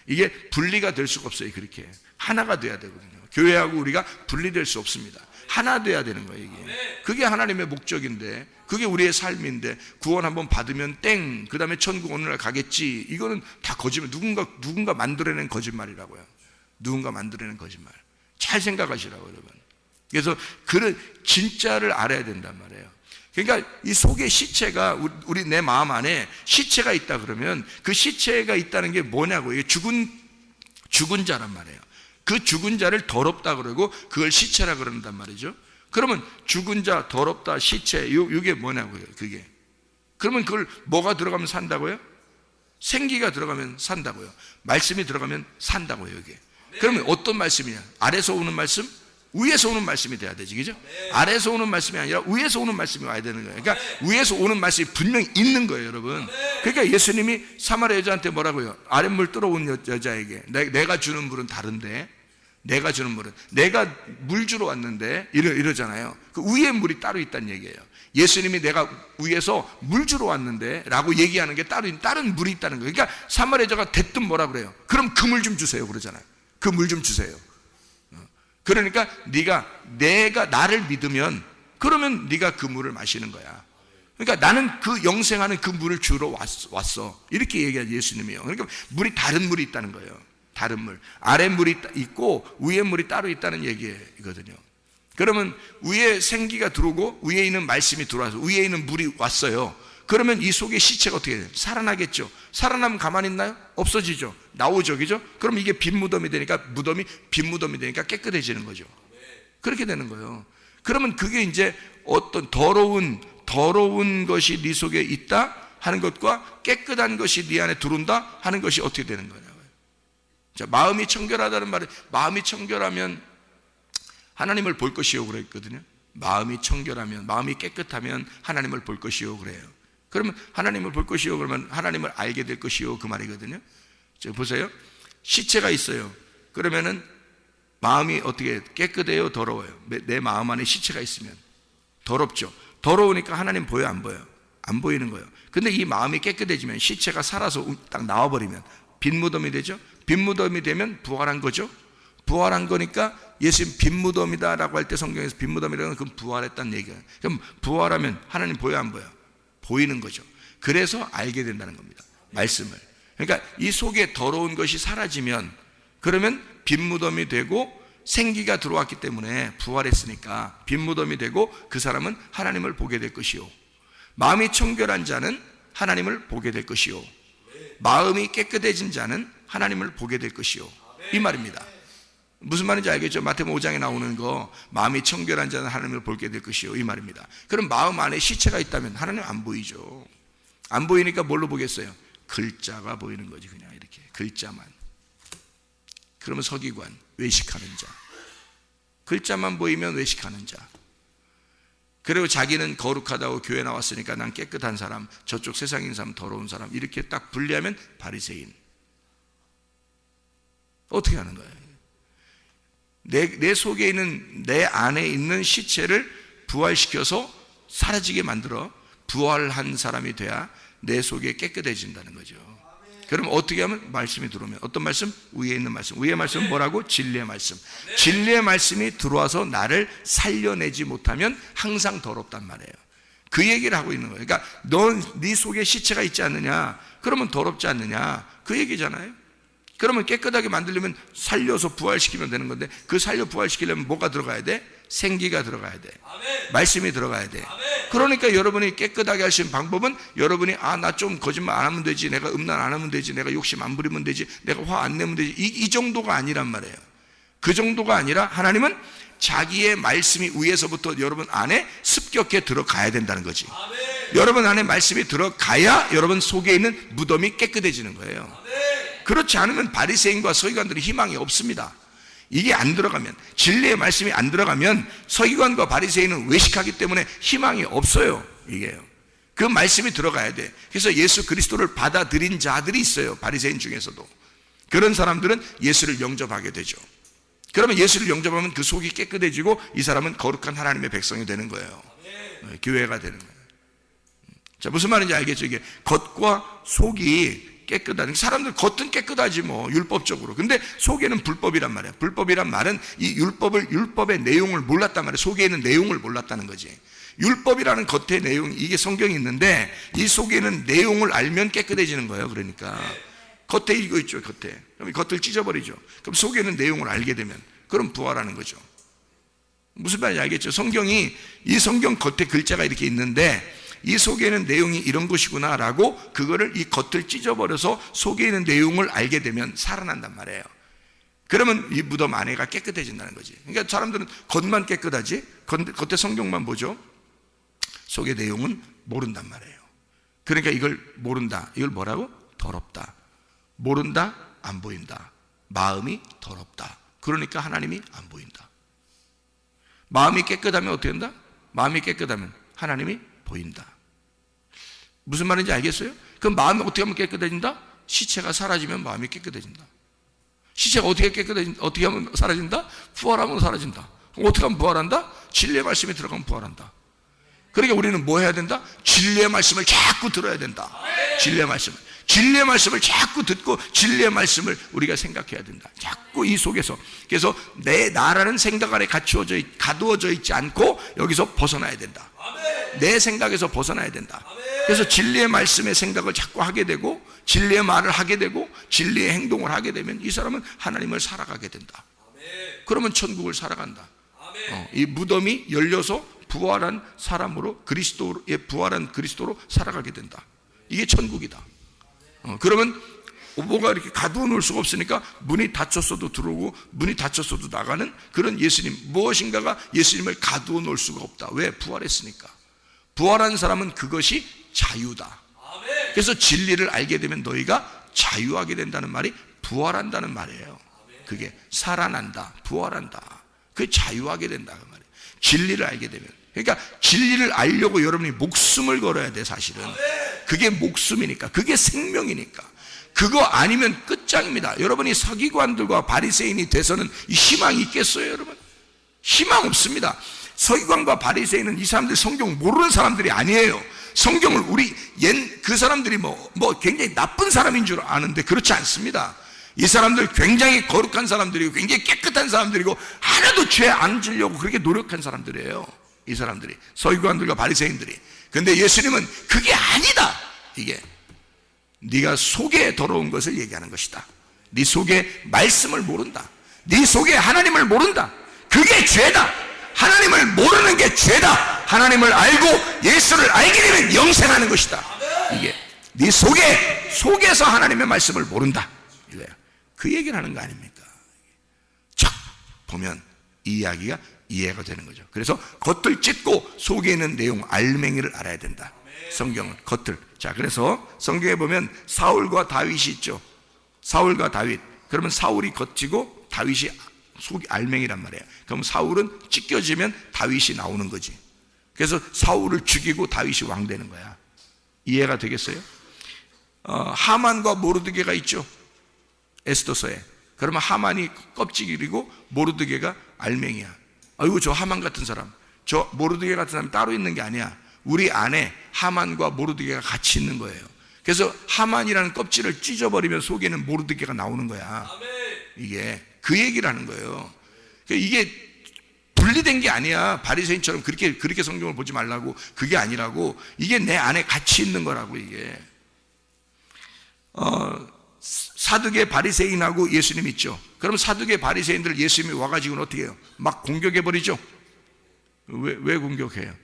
이게 분리가 될 수가 없어요. 그렇게 하나가 돼야 되거든요. 교회하고 우리가 분리될 수 없습니다. 하나 돼야 되는 거예요. 이게 그게 하나님의 목적인데, 그게 우리의 삶인데, 구원 한번 받으면 땡, 그 다음에 천국 어느 날 가겠지, 이거는 다 거짓말. 누군가 만들어낸 거짓말이라고요. 누군가 만들어낸 거짓말. 잘 생각하시라고 여러분. 그래서 그런 진짜를 알아야 된단 말이에요. 그러니까 이 속에 시체가, 우리 내 마음 안에 시체가 있다 그러면 그 시체가 있다는 게 뭐냐고. 이게 죽은 자란 말이에요. 그 죽은 자를 더럽다 그러고 그걸 시체라 그런단 말이죠. 그러면 죽은 자, 더럽다, 시체, 이게 뭐냐고요. 그게. 그러면 그걸 뭐가 들어가면 산다고요? 생기가 들어가면 산다고요. 말씀이 들어가면 산다고요. 이게. 그러면 어떤 말씀이냐? 아래서 오는 말씀, 위에서 오는 말씀이 돼야 되지, 그죠? 아래서 오는 말씀이 아니라 위에서 오는 말씀이 와야 되는 거예요. 그러니까 위에서 오는 말씀이 분명히 있는 거예요, 여러분. 그러니까 예수님이 사마리아 여자한테 뭐라고요? 아랫물 들어온 여자에게 내가 주는 물은 다른데, 내가 주는 물은, 내가 물 주러 왔는데 이러잖아요. 그 위에 물이 따로 있다는 얘기예요. 예수님이 내가 위에서 물 주러 왔는데 라고 얘기하는 게 다른 물이 있다는 거예요. 그러니까 사마리아 여자가 대뜸 뭐라 그래요? 그럼 그 물 좀 주세요 그러잖아요. 그 물 좀 주세요. 그러니까 내가 나를 믿으면, 그러면 네가 그 물을 마시는 거야. 그러니까 나는 그 영생하는 그 물을 주러 왔어. 이렇게 얘기하는 예수님이요. 그러니까 물이, 다른 물이 있다는 거예요. 다른 물. 아래 물이 있고 위에 물이 따로 있다는 얘기거든요. 그러면 위에 생기가 들어오고 위에 있는 말씀이 들어와서 위에 있는 물이 왔어요. 그러면 이 속에 시체가 어떻게 돼요? 살아나겠죠. 살아나면 가만히 있나요? 없어지죠. 나오죠. 그죠? 그럼 이게 빈 무덤이 되니까, 빈 무덤이 되니까 깨끗해지는 거죠. 그렇게 되는 거예요. 그러면 그게 이제 어떤 더러운 것이 네 속에 있다 하는 것과 깨끗한 것이 네 안에 들어온다 하는 것이 어떻게 되는 거냐고요. 자, 마음이 청결하다는 말은, 마음이 청결하면 하나님을 볼 것이요 그랬거든요. 마음이 청결하면, 마음이 깨끗하면 하나님을 볼 것이요 그래요. 그러면 하나님을 볼 것이요 그러면 하나님을 알게 될 것이요 그 말이거든요. 자, 보세요. 시체가 있어요. 그러면은 마음이 어떻게 깨끗해요, 더러워요? 내 마음 안에 시체가 있으면 더럽죠. 더러우니까 하나님 보여, 안 보여요? 안 보이는 거예요. 근데 이 마음이 깨끗해지면, 시체가 살아서 딱 나와버리면 빈 무덤이 되죠. 빈 무덤이 되면 부활한 거죠. 부활한 거니까 예수님 빈 무덤이다 라고 할 때 성경에서 빈 무덤이라는 건 부활했다는 얘기예요. 그럼 부활하면 하나님 보여, 안 보여? 보이는 거죠. 그래서 알게 된다는 겁니다. 말씀을. 그러니까 이 속에 더러운 것이 사라지면, 그러면 빈 무덤이 되고 생기가 들어왔기 때문에, 부활했으니까 빈 무덤이 되고 그 사람은 하나님을 보게 될 것이요. 마음이 청결한 자는 하나님을 보게 될 것이요. 마음이 깨끗해진 자는 하나님을 보게 될 것이요. 이 말입니다. 무슨 말인지 알겠죠? 마태복음 5장에 나오는 거, 마음이 청결한 자는 하나님을 보게 될 것이요, 이 말입니다. 그럼 마음 안에 시체가 있다면 하나님 안 보이죠. 안 보이니까 뭘로 보겠어요? 글자가 보이는 거지. 그냥 이렇게 글자만. 그러면 서기관, 외식하는 자. 글자만 보이면 외식하는 자. 그리고 자기는 거룩하다고 교회 나왔으니까 난 깨끗한 사람, 저쪽 세상에 있는 사람 더러운 사람, 이렇게 딱 분리하면 바리새인. 어떻게 하는 거예요? 내 속에 있는, 내 안에 있는 시체를 부활시켜서 사라지게 만들어 부활한 사람이 돼야 내 속에 깨끗해진다는 거죠. 그럼 어떻게 하면? 말씀이 들어오면. 어떤 말씀? 위에 있는 말씀. 위의 말씀은 뭐라고? 진리의 말씀. 진리의 말씀이 들어와서 나를 살려내지 못하면 항상 더럽단 말이에요. 그 얘기를 하고 있는 거예요. 그러니까 네 속에 시체가 있지 않느냐? 그러면 더럽지 않느냐? 그 얘기잖아요. 그러면 깨끗하게 만들려면 살려서 부활시키면 되는 건데, 그 살려 부활시키려면 뭐가 들어가야 돼? 생기가 들어가야 돼. 말씀이 들어가야 돼. 그러니까 여러분이 깨끗하게 하시는 방법은, 여러분이 나 좀 거짓말 안 하면 되지, 내가 음란 안 하면 되지, 내가 욕심 안 부리면 되지, 내가 화 안 내면 되지, 이 정도가 아니란 말이에요. 그 정도가 아니라 하나님은 자기의 말씀이 위에서부터 여러분 안에 습격해 들어가야 된다는 거지. 여러분 안에 말씀이 들어가야 여러분 속에 있는 무덤이 깨끗해지는 거예요. 그렇지 않으면 바리새인과 서기관들이 희망이 없습니다. 이게 안 들어가면, 진리의 말씀이 안 들어가면 서기관과 바리새인은 외식하기 때문에 희망이 없어요. 이게요. 그 말씀이 들어가야 돼. 그래서 예수 그리스도를 받아들인 자들이 있어요. 바리새인 중에서도. 그런 사람들은 예수를 영접하게 되죠. 그러면 예수를 영접하면 그 속이 깨끗해지고 이 사람은 거룩한 하나님의 백성이 되는 거예요. 교회가 되는 거예요. 자, 무슨 말인지 알겠죠? 이게 겉과 속이 깨끗하다. 사람들 겉은 깨끗하지 뭐, 율법적으로. 근데 속에는 불법이란 말이야. 불법이란 말은 이 율법의 내용을 몰랐단 말이야. 속에 있는 내용을 몰랐다는 거지. 율법이라는 겉의 내용, 이게 성경이 있는데 이 속에는 내용을 알면 깨끗해지는 거예요. 그러니까 겉에 이거 있죠. 겉에. 그럼 겉을 찢어버리죠. 그럼 속에는 내용을 알게 되면, 그럼 부활하는 거죠. 무슨 말인지 알겠죠? 이 성경 겉에 글자가 이렇게 있는데 이 속에는 내용이 이런 것이구나 라고 그거를 이 겉을 찢어버려서 속에 있는 내용을 알게 되면 살아난단 말이에요. 그러면 이 무덤 안에가 깨끗해진다는 거지. 그러니까 사람들은 겉만 깨끗하지 겉에 성경만 보죠. 속의 내용은 모른단 말이에요. 그러니까 이걸 모른다. 이걸 뭐라고? 더럽다. 모른다, 안 보인다. 마음이 더럽다. 그러니까 하나님이 안 보인다. 마음이 깨끗하면 어떻게 된다? 마음이 깨끗하면 하나님이 보인다. 무슨 말인지 알겠어요? 그럼 마음이 어떻게 하면 깨끗해진다? 시체가 사라지면 마음이 깨끗해진다. 시체가 어떻게 하면 사라진다? 부활하면 사라진다. 그럼 어떻게 하면 부활한다? 진리의 말씀이 들어가면 부활한다. 그러니까 우리는 뭐 해야 된다? 진리의 말씀을 자꾸 들어야 된다. 진리의 말씀을 자꾸 듣고 진리의 말씀을 우리가 생각해야 된다. 자꾸 이 속에서. 그래서 나라는 생각 안에 가두어져 있지 않고 여기서 벗어나야 된다. 내 생각에서 벗어나야 된다. 그래서 진리의 말씀의 생각을 자꾸 하게 되고 진리의 말을 하게 되고 진리의 행동을 하게 되면 이 사람은 하나님을 살아가게 된다. 그러면 천국을 살아간다. 이 무덤이 열려서 부활한 사람으로, 부활한 그리스도로 살아가게 된다. 이게 천국이다. 그러면 뭐가 이렇게 가두어 놓을 수가 없으니까 문이 닫혔어도 들어오고 문이 닫혔어도 나가는 그런 예수님, 무엇인가가 예수님을 가두어 놓을 수가 없다. 왜? 부활했으니까. 부활한 사람은 그것이 자유다. 그래서 진리를 알게 되면 너희가 자유하게 된다는 말이 부활한다는 말이에요. 그게 살아난다, 부활한다. 그게 자유하게 된다 그 말이에요. 진리를 알게 되면. 그러니까 진리를 알려고 여러분이 목숨을 걸어야 돼. 사실은 그게 목숨이니까, 그게 생명이니까. 그거 아니면 끝장입니다. 여러분이 서기관들과 바리새인이 돼서는 이 희망이 있겠어요? 여러분, 희망 없습니다. 서기관과 바리새인은 이 사람들 성경 모르는 사람들이 아니에요. 성경을 그 사람들이 뭐 굉장히 나쁜 사람인 줄 아는데 그렇지 않습니다. 이 사람들 굉장히 거룩한 사람들이고 굉장히 깨끗한 사람들이고 하나도 죄 안 지려고 그렇게 노력한 사람들이에요. 이 사람들이, 서기관들과 바리새인들이. 근데 예수님은 그게 아니다. 이게 네가 속에 더러운 것을 얘기하는 것이다. 네 속에 말씀을 모른다. 네 속에 하나님을 모른다. 그게 죄다. 하나님을 모르는 게 죄다. 하나님을 알고 예수를 알게 되면 영생하는 것이다. 이게 네 속에서 하나님의 말씀을 모른다. 이거야. 그 얘기를 하는 거 아닙니까? 척 보면 이 이야기가 이해가 되는 거죠. 그래서 겉을 찢고 속에 있는 내용, 알맹이를 알아야 된다. 성경은 겉을. 자, 그래서 성경에 보면 사울과 다윗이 있죠. 사울과 다윗. 그러면 사울이 겉이고 다윗이 속이 알맹이란 말이에요. 그럼 사울은 찢겨지면 다윗이 나오는 거지. 그래서 사울을 죽이고 다윗이 왕 되는 거야. 이해가 되겠어요? 하만과 모르드게가 있죠. 에스더서에. 그러면 하만이 껍질이고 모르드게가 알맹이야. 아이고, 저 하만 같은 사람, 저 모르드게 같은 사람이 따로 있는 게 아니야. 우리 안에 하만과 모르드게가 같이 있는 거예요. 그래서 하만이라는 껍질을 찢어버리면 속에는 모르드게가 나오는 거야. 이게 그 얘기를 하는 거예요. 이게 분리된 게 아니야. 바리새인처럼 그렇게 성경을 보지 말라고. 그게 아니라고. 이게 내 안에 같이 있는 거라고. 이게 사두개 바리새인하고 예수님 있죠. 그럼 사두개 바리새인들 예수님이 와가지고는 어떻게 해요? 막 공격해버리죠. 왜 공격해요?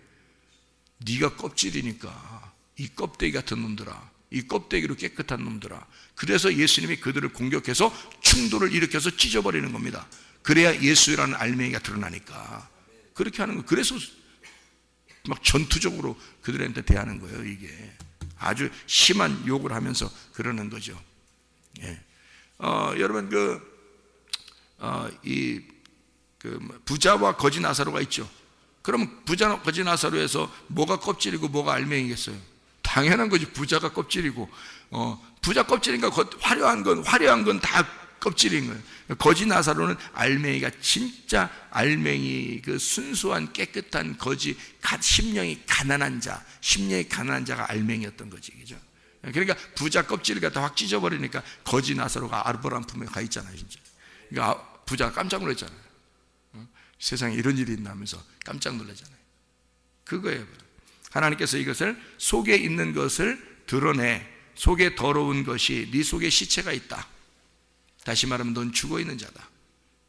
네가 껍질이니까, 이 껍데기 같은 놈들아, 이 껍데기로 깨끗한 놈들아. 그래서 예수님이 그들을 공격해서 충돌을 일으켜서 찢어버리는 겁니다. 그래야 예수라는 알맹이가 드러나니까 그렇게 하는 거예요. 그래서 막 전투적으로 그들한테 대하는 거예요. 이게 아주 심한 욕을 하면서 그러는 거죠. 예. 여러분 이 부자와 거지 나사로가 있죠. 그러면 부자 거지 나사로에서 뭐가 껍질이고 뭐가 알맹이겠어요? 당연한 거지. 부자가 껍질이고, 부자 껍질이니까 화려한 건 다 껍질인 거예요. 거지 나사로는 알맹이가 진짜 알맹이, 그 순수한 깨끗한 거지, 심령이 가난한 자가 알맹이였던 거지, 그죠? 그러니까 부자 껍질을 갖다 확 찢어버리니까 거지 나사로가 아르버란 품에 가 있잖아요, 진짜. 그러니까 부자가 깜짝 놀랐잖아요. 세상에 이런 일이 있나 하면서 깜짝 놀라잖아요. 그거예요. 하나님께서 이것을 속에 있는 것을 드러내. 속에 더러운 것이, 네 속에 시체가 있다. 다시 말하면 넌 죽어있는 자다.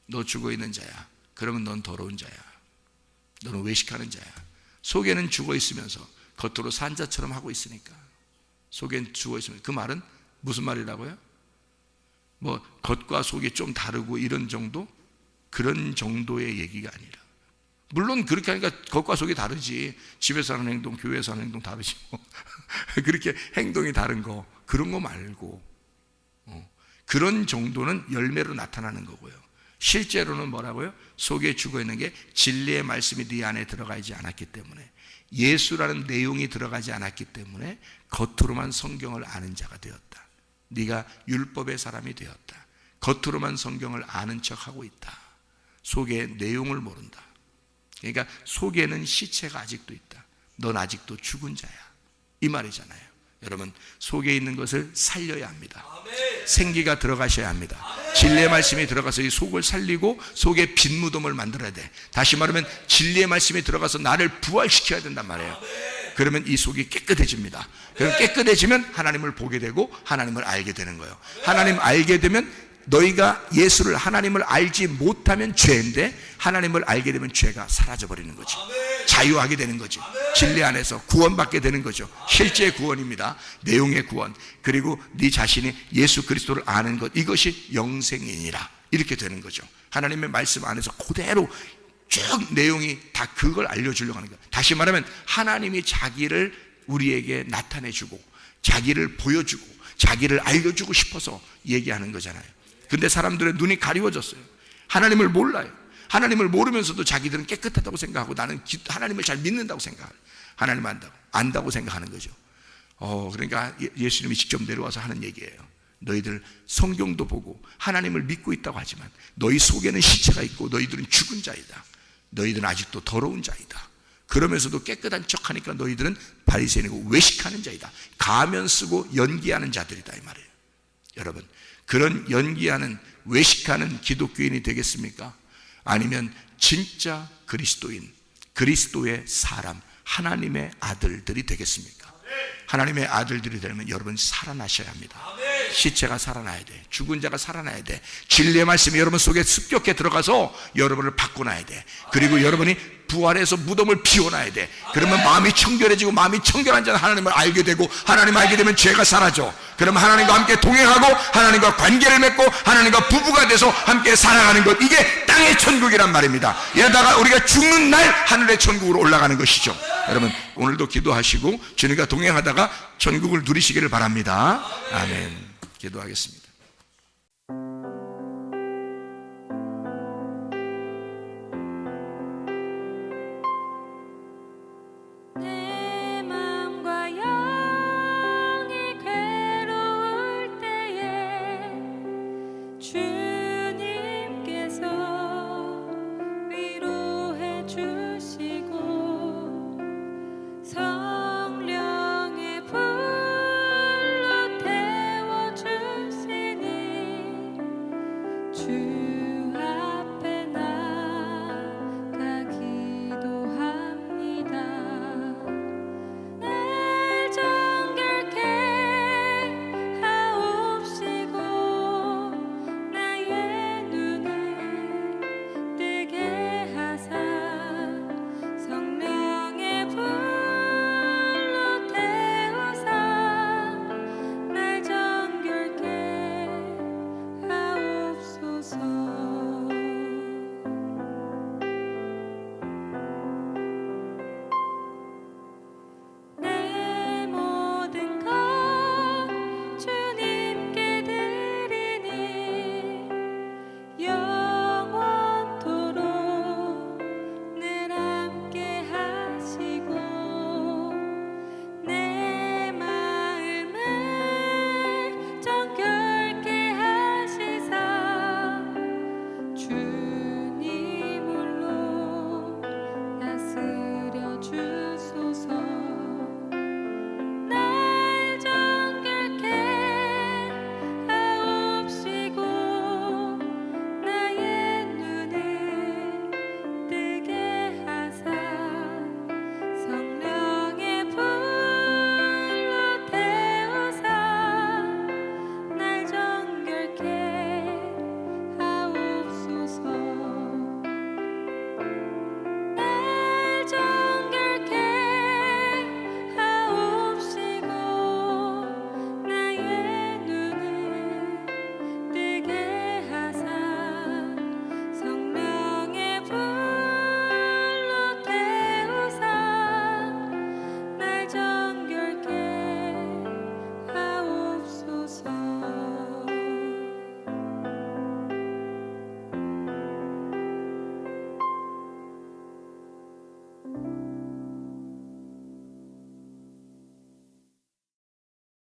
너 죽어있는 자야. 그러면 넌 더러운 자야. 너는 외식하는 자야. 속에는 죽어있으면서 겉으로 산 자처럼 하고 있으니까. 속엔 죽어있으면, 그 말은 무슨 말이라고요? 뭐 겉과 속이 좀 다르고 이런 정도? 그런 정도의 얘기가 아니라, 물론 그렇게 하니까 겉과 속이 다르지. 집에서 하는 행동, 교회에서 하는 행동 다르지 뭐. 그렇게 행동이 다른 거, 그런 거 말고, 그런 정도는 열매로 나타나는 거고요. 실제로는 뭐라고요? 속에 죽어있는 게 진리의 말씀이 네 안에 들어가지 않았기 때문에, 예수라는 내용이 들어가지 않았기 때문에 겉으로만 성경을 아는 자가 되었다. 네가 율법의 사람이 되었다. 겉으로만 성경을 아는 척하고 있다. 속의 내용을 모른다. 그러니까 속에는 시체가 아직도 있다. 넌 아직도 죽은 자야, 이 말이잖아요. 여러분, 속에 있는 것을 살려야 합니다. 생기가 들어가셔야 합니다. 진리의 말씀이 들어가서 이 속을 살리고 속에 빈 무덤을 만들어야 돼. 다시 말하면 진리의 말씀이 들어가서 나를 부활시켜야 된단 말이에요. 그러면 이 속이 깨끗해집니다. 그럼 깨끗해지면 하나님을 보게 되고 하나님을 알게 되는 거예요. 하나님 알게 되면, 너희가 예수를, 하나님을 알지 못하면 죄인데 하나님을 알게 되면 죄가 사라져버리는 거지. 자유하게 되는 거지. 진리 안에서 구원받게 되는 거죠. 실제 구원입니다. 내용의 구원. 그리고 네 자신이 예수 그리스도를 아는 것, 이것이 영생이니라, 이렇게 되는 거죠. 하나님의 말씀 안에서 그대로 쭉 내용이 다 그걸 알려주려고 하는 거예요. 다시 말하면 하나님이 자기를 우리에게 나타내주고 자기를 보여주고 자기를 알려주고 싶어서 얘기하는 거잖아요. 근데 사람들의 눈이 가리워졌어요. 하나님을 몰라요. 하나님을 모르면서도 자기들은 깨끗하다고 생각하고, 나는 하나님을 잘 믿는다고 생각해요. 하나님 안다고 생각하는 거죠. 그러니까 예수님이 직접 내려와서 하는 얘기예요. 너희들 성경도 보고 하나님을 믿고 있다고 하지만 너희 속에는 시체가 있고 너희들은 죽은 자이다. 너희들은 아직도 더러운 자이다. 그러면서도 깨끗한 척하니까 너희들은 바리새인이고 외식하는 자이다. 가면 쓰고 연기하는 자들이다, 이 말이에요. 여러분, 그런 연기하는, 외식하는 기독교인이 되겠습니까? 아니면 진짜 그리스도인, 그리스도의 사람, 하나님의 아들들이 되겠습니까? 하나님의 아들들이 되려면 여러분 살아나셔야 합니다. 시체가 살아나야 돼. 죽은 자가 살아나야 돼. 진리의 말씀이 여러분 속에 습격해 들어가서 여러분을 바꿔놔야 돼. 그리고 여러분이 부활해서 무덤을 비워놔야 돼. 그러면 마음이 청결해지고, 마음이 청결한 자는 하나님을 알게 되고, 하나님을 알게 되면 죄가 사라져. 그러면 하나님과 함께 동행하고 하나님과 관계를 맺고 하나님과 부부가 돼서 함께 살아가는 것, 이게 땅의 천국이란 말입니다. 이러다가 우리가 죽는 날 하늘의 천국으로 올라가는 것이죠. 여러분, 오늘도 기도하시고 주님과 동행하다가 천국을 누리시기를 바랍니다. 아멘. 기도하겠습니다.